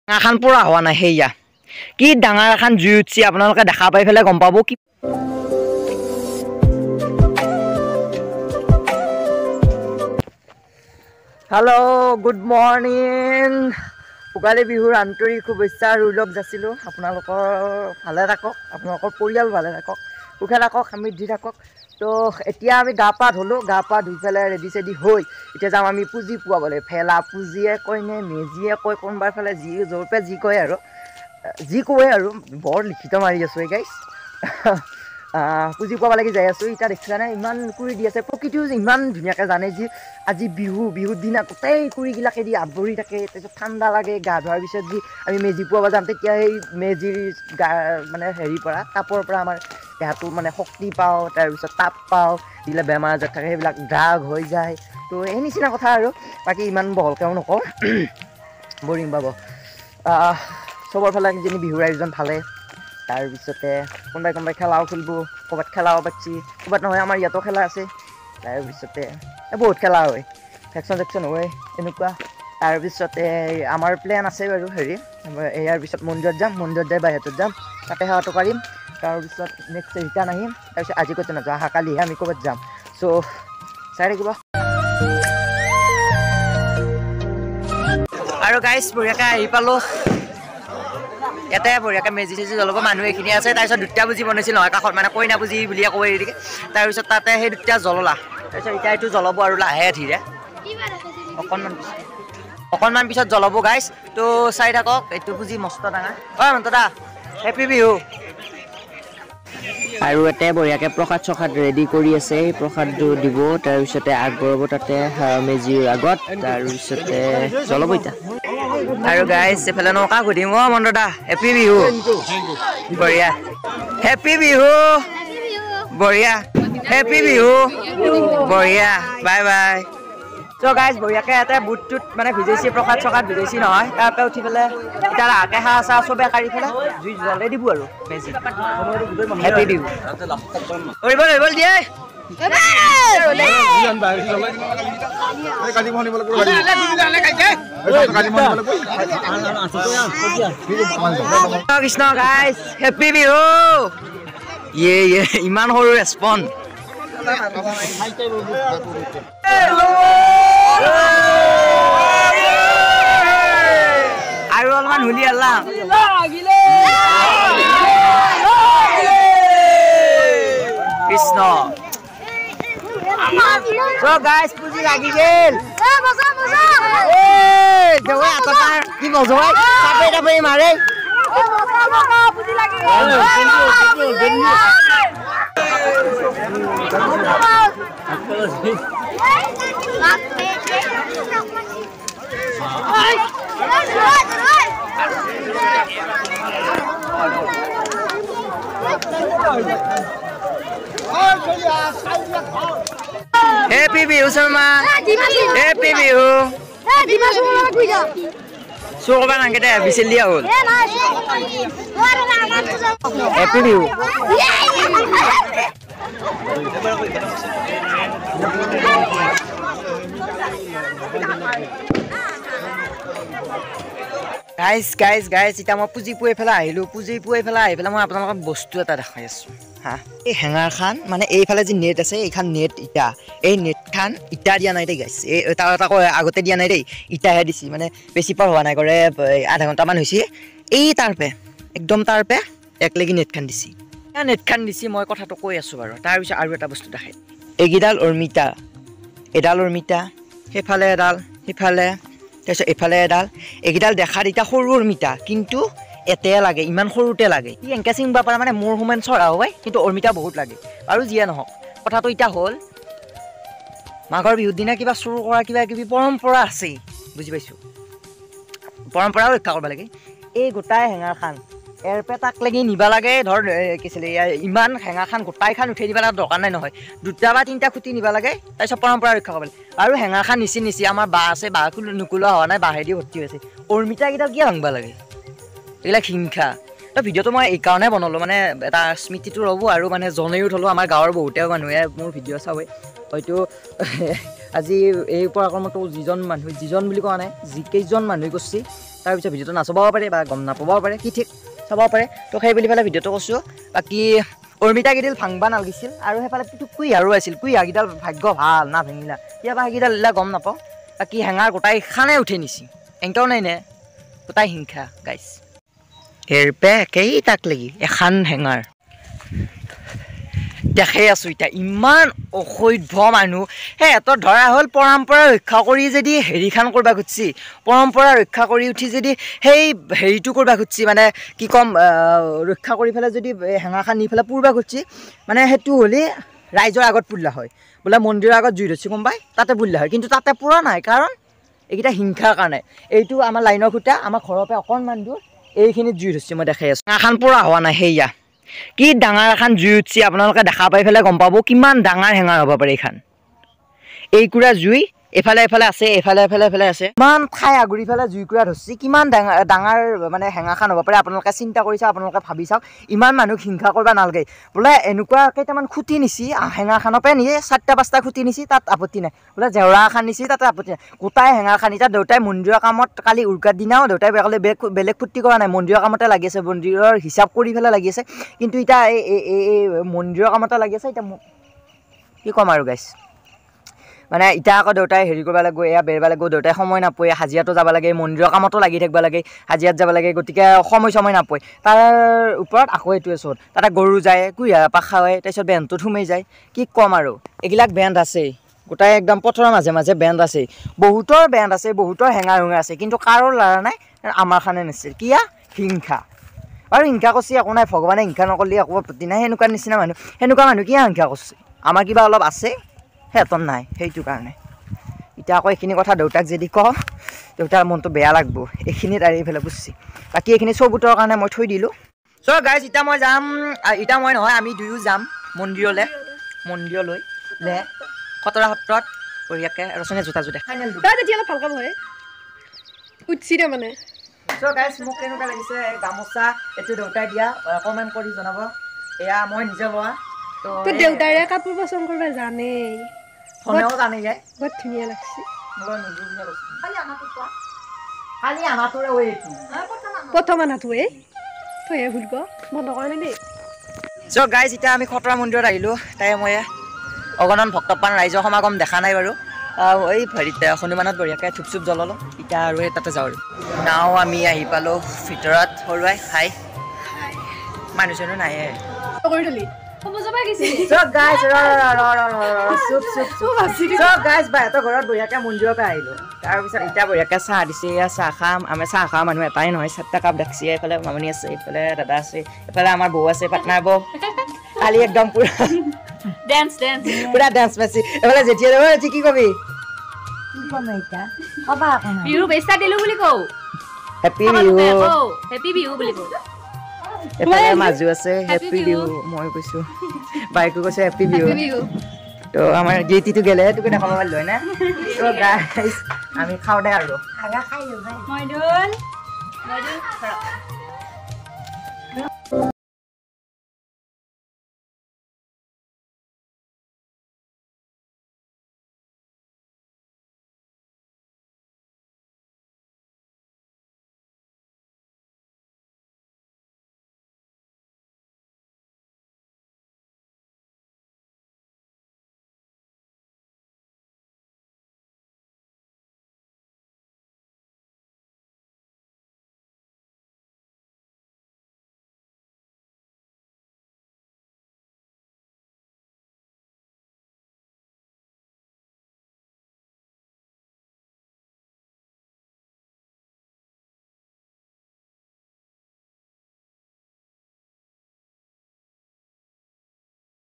এখন পুৰা হোৱা নাই সেয়া কি ডাঙৰ এখন জুই উঠছি আপোনালোকে দেখা পাই ফেলে গম পাব কি হেল্ল' গুড মৰ্নিং ভোগালী বিহুৰ আন্তৰিক শুভেচ্ছা আৰু উলগ যাচিলোঁ আপোনালোকৰ ভালে থাকক আপোনালোকৰ পৰিয়াল ভালে থাকক সুখে থাকক সমৃদ্ধি থাকক তো এতিয়া আমি গা পা ধুলোঁ গা পা ধুই পেলাই ৰেডি চেডি হৈ এতিয়া যাম আমি পুঁজি পোৱাবলৈ ভেলা পুঁজিয়ে কয় নে মেজিয়ে কয় কোনোবাৰ ফালে যি য'ৰপে যি কয় আৰু যি কয় আৰু বৰ লিখিত মাৰি আছোঁ এই গাইছ পুঁজি পোৱাব লাগি যাই আছোঁ এতিয়া দেখিছানে ইমান কুৰি দি আছে প্ৰকৃতিও যে ইমান ধুনীয়াকৈ জানে যি আজি বিহুৰ দিনা গোটেই কুৰিগিলাকে দি আৱৰি থাকে তাৰপিছত ঠাণ্ডা লাগে গা ধোৱাৰ পিছত যি আমি মেজি পোৱাব যাম তেতিয়া সেই মেজিৰ গা মানে হেৰিৰ পৰা তাপৰ পৰা আমাৰ দেহাটো মানে শক্তি পাওঁ তাৰপিছত তাপ পাওঁ যিবিলাক বেমাৰ আজাৰ থাকে সেইবিলাক ড্ৰাগ হৈ যায় তো এই নিচিনা কথা আৰু বাকী ইমান বহলকৈও নকওঁ বৰিং পাব চবৰ ফালে কিজানি বিহুৰ আয়োজন ভালে তাৰপিছতে কোনোবাই খেলাও খেলিব ক'ৰবাত খেলাও পাতিছি ক'ৰবাত নহয় আমাৰ ইয়াতো খেলা আছে তাৰপিছতে বহুত খেলা হয় ভেকশ্যন হয় এনেকুৱা তাৰপিছতে আমাৰ প্লেন আছে বাৰু হেৰি ইয়াৰ পিছত মন্দিৰত যাম মন্দিৰত যাই বাহিৰটোত যাম তাতে সেৱাটো কৰিম তাৰপিছত নেক্সট ৰিটাৰ্ণ আহিম তাৰপিছত আজি ক'তো নাযাওঁ অহা কালিহে আমি ক'ৰবাত যাম চ' চাই থাকিব আৰু গাইছ বঢ়িয়াকৈ আহি পালোঁ ইয়াতে বঢ়িয়াকৈ মেজি চেজি জ্বলাব মানুহ এইখিনি আছে তাৰপিছত দুটা পুঁজি বনাইছিল নহয় কাষত মানে কইনা পুঁজি বুলিয়ে ক'ব এৰিকে তাৰপিছত তাতে সেই দুটা জ্বললা তাৰপিছত এতিয়া এইটো জ্বলাব আৰু লাহে ধীৰে অকণমান পিছত জ্বলাব গাইছ তো চাই থাকক এইটো পুঁজি মস্ত ডাঙৰ হয় মন্তদা হেপী বিহু আৰু ইয়াতে বঢ়িয়াকৈ প্ৰসাদ চসাদ ৰেডি কৰি আছে প্ৰসাদটো দিব তাৰপিছতে আগবঢ়াব তাতে মেজিৰ আগত তাৰপিছতে জ্বলাব এতিয়া আৰু গাইছ এইফালে নৌকা সুধিম অ' মন্তদা হেপী বিহু বঢ়িয়া হেপী বিহু বঢ়িয়া হেপী বিহু বঢ়িয়া বাই বাই চ' গাইজ বঢ়িয়াকৈ ইয়াতে বুটটোত মানে ভিজাইছি প্ৰসাদ চসাদ ভিজাইছি নহয় তাৰপৰা উঠি পেলাই এতিয়া লাহেকৈ হাঁহ চাহ চবে কাঢ়ি পেলাই জুই জ্বলাই দিব আৰু মেজি হেপী বিহু কৰিব দিয়ে কৃষ্ণ গাইজ হেপী বিহু ইয়ে ইমান সৰু ৰেচপন্স আৰু অলপমান হুলি আল্লাহ কৃষ্ণ So guys, পুঁজি লাগি গেল কি মজা তাপে মাৰে Happy Bihu sama. Happy Bihu. Suruh bang kita bisa lihat. Happy Bihu. Guys, kita mau puji puai pelai lu, puji puai pelai mau apa namanya bostu eta dekhai asu. Ha, এই হেঙাৰ খান মানে এইফালে যে নেট আছে এইখান net ইটা এই net খান ইটা দিয়া নাই দেই গাইছ এই এটা আগতে দিয়া নাই দেই ইটাহে দিছি মানে বেছি পাৰ হোৱা নাই কৰে আধা ঘণ্টামান হৈছে এই তাৰপে একদম তাৰপে একলেগি নেট খান দিছি মই কথাটো কৈ আছো বাৰু তাৰপিছত আৰু এটা বস্তু দেখাই এইগিডাল অৰ্মিতা এডাল অৰ্মিতা হেফালে এডাল হেফালে তাৰপিছত এফালে এডাল এইগিডাল দেখাত ইটা সৰু অৰ্মিতা কিন্তু এতে লাগে ইমান সৰুতে লাগে ই এংকা চিংবা পাৰা মানে মোৰ হুমেন চৰা হয় কিন্তু অৰ্মিতা বহুত লাগে আৰু যিয়ে নহওক কথাটো ইটা হ'ল মাঘৰ বিহুৰ দিনা কিবা চুৰ কৰা কিবা কিবি পৰম্পৰা আছে বুজি পাইছোঁ পৰম্পৰাও ৰক্ষা কৰিব লাগে এই গোটাই হেঙাৰ খান এৰপে তাক লাগি নিবা লাগে ধৰ কিছিলে ইমান হেঙাৰ খান গোটাই খান উঠাই দিবা দৰকাৰ নাই নহয় দুটা বা তিনিটা খুঁটি নিবা লাগে তাৰপিছত পৰম্পৰা ৰক্ষা কৰিব লাগে আৰু হেঙাৰ খান নিচি আমাৰ বা আছে বা নুকুলোৱা হোৱা নাই বাহেদি ভৰ্তি হৈছে অৰ্মিতাকেইডাল কিয় ভাঙবা লাগে এইবিলাক হিংসা তো ভিডিঅ'টো মই এইকাৰণে বনালোঁ মানে এটা স্মৃতিটো ৰ'ব আৰু মানে জনায়ো থ'লোঁ আমাৰ গাঁৱৰ বহুতে মানুহে মোৰ ভিডিঅ' চাওঁৱে হয়তো আজি এই পৰাক্ৰমটো যিজন বুলি কোৱা নাই যিকেইজন মানুহে কৰিছে তাৰপিছত ভিডিঅ'টো নাচাবও পাৰে বা গম নাপাবও পাৰে কি ঠিক চাব পাৰে তো সেই বুলি পেলাই ভিডিঅ'টো কৈছোঁ বাকী অৰ্মিতাকেইডাল ভাঙবা নালাগিছিল আৰু সেইফালে কুঁহিয়াৰো আছিল কুঁহিয়াৰকেইডাল ভাগ্য ভাল না ভাঙিলা কিবা সেইকেইডাল ইলা গম নাপাওঁ বাকী হেঙাৰ গোটাই খানে উঠি নিছি এনেকাও নাই নে গোটাই হিংসা গাইছ এৰপে একেই তাক লাগি এখন হেঙাৰ দেখাই আছোঁ এতিয়া ইমান অসভ্য মানুহ সিহঁতৰ ধৰা হ'ল পৰম্পৰা ৰক্ষা কৰি যদি হেৰিখন কৰিব খুজিছি পৰম্পৰা ৰক্ষা কৰি উঠি যদি সেই হেৰিটো কৰিব খুজিছি মানে কি ক'ম ৰক্ষা কৰি পেলাই যদি হেঙাৰখন নি পেলাই পুৰবা খুজিছি মানে সেইটো হ'লে ৰাইজৰ আগত পুৰলা হয় বোলে মন্দিৰৰ আগত জুই ধৰিছে গম পাই তাতে পুৰলা হয় কিন্তু তাতে পুৰা নাই কাৰণ এইকেইটা হিংসাৰ কাৰণে এইটো আমাৰ লাইনৰ খুঁটা আমাৰ ঘৰৰ পৰা অকণমান দূৰ এইখিনিত জুই ধৰিছে মই দেখাই আছোঁ এখন পুৰা হোৱা নাই সেয়া কি ডাঙৰ এখন জুই উঠছি আপোনালোকে দেখা পাই পেলাই গম পাব কিমান ডাঙৰ হেঙাৰ হ'ব পাৰে এইখন এইকুৰা জুই এফালে এফালে আছে এফালে এফালে এফালে আছে ইমান ঠাই আগুৰি পেলাই জুইকুৰা ধৰিছে কিমান ডাঙৰ মানে হেঙাৰখন হ'ব পাৰে আপোনালোকে চিন্তা কৰি চাওক আপোনালোকে ভাবি চাওক ইমান মানুহক হিংসা কৰিব নালাগে বোলে এনেকুৱা কেইটামান খুটি নিছি হেঙাৰখনৰ পৰা নিয়ে 4-5টা খুটি নিছি তাত আপত্তি নাই বোলে জেওৰা এখন নিছি তাতে আপত্তি নাই গোটাই হেঙাৰখন এতিয়া দেউতাই মন্দিৰৰ কামত কালি উৰুকাৰ দিনাও দেউতাই বেলেগ ফূৰ্তি কৰা নাই মন্দিৰৰ কামতে লাগি আছে মন্দিৰৰ হিচাপ কৰি পেলাই লাগি আছে কিন্তু এতিয়া এই মন্দিৰৰ কামতে লাগি আছে এতিয়া কি ক'ম আৰু গাইছ মানে এতিয়া আকৌ দেউতাই হেৰি কৰিব লাগিব এয়া বেৰিব লাগিব দেউতাই সময় নাপায় হাজিৰাটো যাব লাগে মন্দিৰৰ কামতো লাগি থাকিব লাগে হাজিৰাত যাব লাগে গতিকে সময় নাপায় তাৰ ওপৰত আকৌ এইটোৱে চোন তাতে গৰু যায় কুঁহিয়াৰ পাত খায় তাৰপিছত বেণ্ডটোত সোমাই যায় কি ক'ম আৰু এইবিলাক বেণ্ড আছেই গোটাই একদম পথৰৰ মাজে মাজে বেণ্ড আছে বহুতৰ বেণ্ড আছে বহুতৰ হেঙাৰ আছে কিন্তু কাৰো লৰা নাই আমাৰ খানে নিছিল কিয়া হিংসা আৰু হিংসা কৰিছে একো নাই ভগৱানে হিংসা নকৰিলে একো আপত্তি নাই সেনেকুৱা নিচিনা মানুহ সেনেকুৱা মানুহ কিয় হিংসা কৰিছে আমাৰ কিবা অলপ আছে সিহঁতৰ নাই সেইটো কাৰণে এতিয়া আকৌ এইখিনি কথা দেউতাক যদি কওঁ দেউতাৰ মনটো বেয়া লাগব এইখিনিত আহি পেলাই বুজিছে বাকী এইখিনি চবুতৰ কাৰণে মই থৈ দিলোঁ চ' গাইজ এতিয়া মই যাম এতিয়া মই নহয় আমি দুয়ো যাম মন্দিৰলৈ লে খতৰা সত্ৰত বঢ়িয়াকৈ ৰচনীয়ে জোতা ফাইনেল মানে চ' গাইজ মোক কেনেকুৱা লাগিছে গামোচা এইটো দেউতাই দিয়া কমেণ্ট কৰি জনাব এয়া মই নিজে লোৱা তো দেউতাৰে কাপোৰ পচন্দ কৰিব জানেই ধনেও জানে যায় বহুত ধুনীয়া লাগছে খালি আমাৰটোৰে এইটো প্ৰথম আনাটোৱে তইহে ভুলব বন্ধ কৰা নাই দেই চ' গাইজ এতিয়া আমি খতৰা মন্দিৰত আহিলোঁ তাই মই অগণন ভক্তপ্ৰাণ ৰাইজৰ সমাগম দেখা নাই বাৰু এই হেৰিত হনুমানত বঢ়িয়াকৈ ধূপ চুপ জ্বলালোঁ এতিয়া আৰু সেই তাতে যাওঁ আৰু নাও আমি আহি পালোঁ ভিতৰত সৰুৱাই খাই মানুহজনো নাহে ঘৰত বঢ়িয়াকৈ মন্দিৰৰ পৰা আহিলোঁ তাৰপিছত এতিয়া বঢ়িয়াকৈ চাহ দিছে এয়া চাহ খাম আমি চাহ খোৱা মানুহ এটাই নহয় 7টা কাপ ডাকছি এইফালে মামনি আছে এইফালে দাদা আছে এইফালে আমাৰ বৌ আছে পাটনাৰ বৌ কালি একদম পুৰা পুৰা ডান্স পাইছি এইফালে যেতিয়া কি কবি এফালে মাজু আছে হেপী বিহু মই কৈছোঁ বাইকো কৈছে হেপী বিহু তো আমাৰ গীতিটো গেলে তোকে দেখাব পাৰিলোঁ হয় না তো গাইজ আমি খাওঁ দে আৰু